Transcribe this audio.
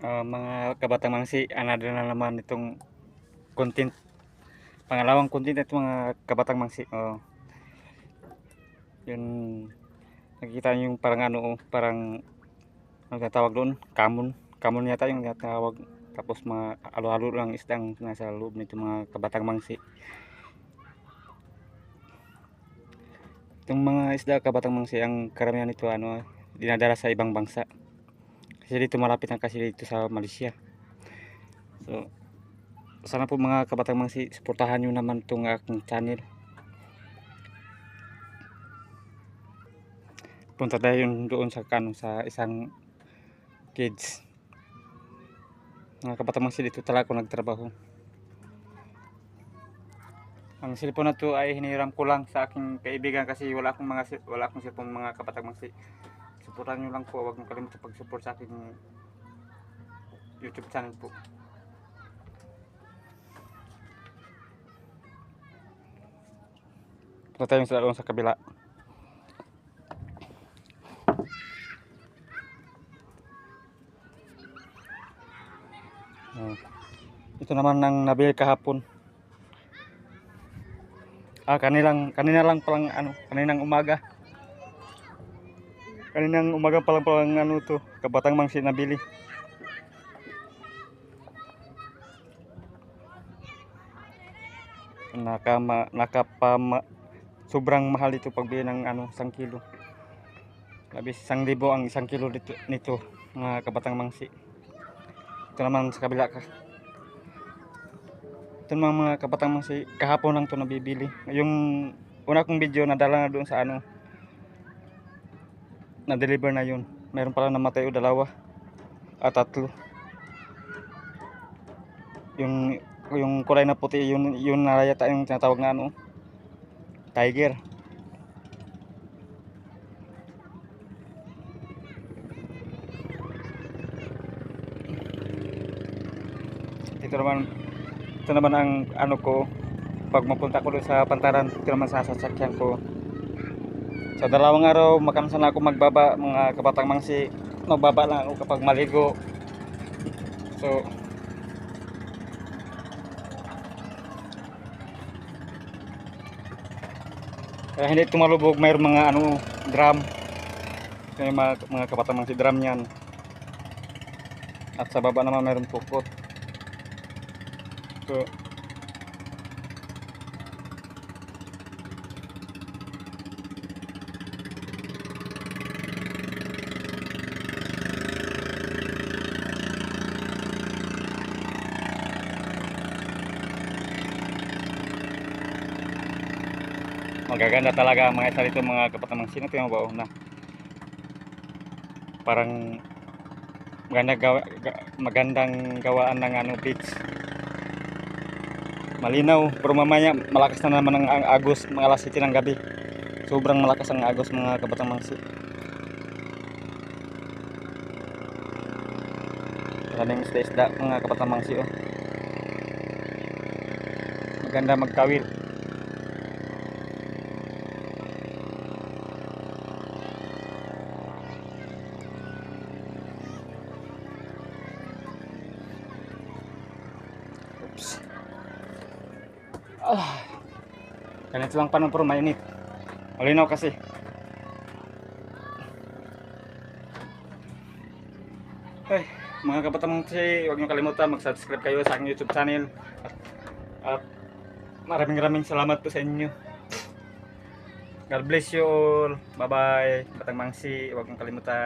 Mga kabatang mangsi, another na naman itong content, pangalawang content ito mga kabatang mangsi. Yun, nakikita niyo yung parang ano, parang ano tawag doon, kamon yata yung tawag. Tapos mga halo-halo lang isdang nasa loob nito mga kabatang mangsi. Itong mga isda kabatang mangsi, ang karamihan nito ano, dinadala sa ibang bansa. Kasi dito malapit na kasi dito sa Malaysia. So, sana po mga kabatang mangsi, suportahan nyo naman itong aking channel. Punta tayo doon sa sa isang kids. Mga kabatang mangsi, dito talaga ako nagtrabaho. Ang cellphone na to ay hiniram ko lang sa aking kaibigan kasi wala akong cellphone mga kabatang mangsi. Suportahan nyo lang po, huwag nyo kalimutan pag-support sa aking YouTube channel po. Punta tayo sa kabila. Ito naman ang nabili kahapon. Kanina lang palang ano, kaninang umaga palang ano to, kabatang mangsi nabili. Sobrang mahal ito pagbili ng ano, 1 kilo. Labis 1,000 ang 1 kilo nito mga kabatang mangsi. Ito naman sa kabila ka. Ito mga kabatang mangsi, kahapon lang to nabibili. Yung una kong video nadala na doon sa ano, na-deliver na yun. Mayroon pala namatay o 2 at 3. Yung kulay na puti, yun na yata yung tinatawag na ano, tiger. Ito naman ang ano ko, pag mapunta ko doon sa Pantaran, ito naman sa sasakyan ko. Sa 2 araw, makamsa na ako magbaba mga kabatang mangsi. Magbaba lang ako kapag maligo. So, kaya hindi tumalubog, mayroong mga ano, drum. Kaya mga kabatang mangsi, drum yan. At sa baba naman mayroong pukot. So, magaganda talaga ang mga isa dito mga kabatang mangsi. Tingnan mo ba na parang magandang gawaan ng ano, beach. Malinaw, pero mamaya malakas na naman ang agos mga alas 7 ng gabi. Sobrang malakas ang agos mga kabatang mangsi. Maraming isda mga kabatang mangsi, oh. Maganda magkawil. Oops. Ganito lang paano, pero mainit. Malinaw kasi. Ay, mga kabatang mangsi, huwag niyo kalimutan mag-subscribe kayo sa aking YouTube channel. At maraming salamat po sa inyo. God bless you all. Bye bye, batang mangsi. Huwag niyo kalimutan.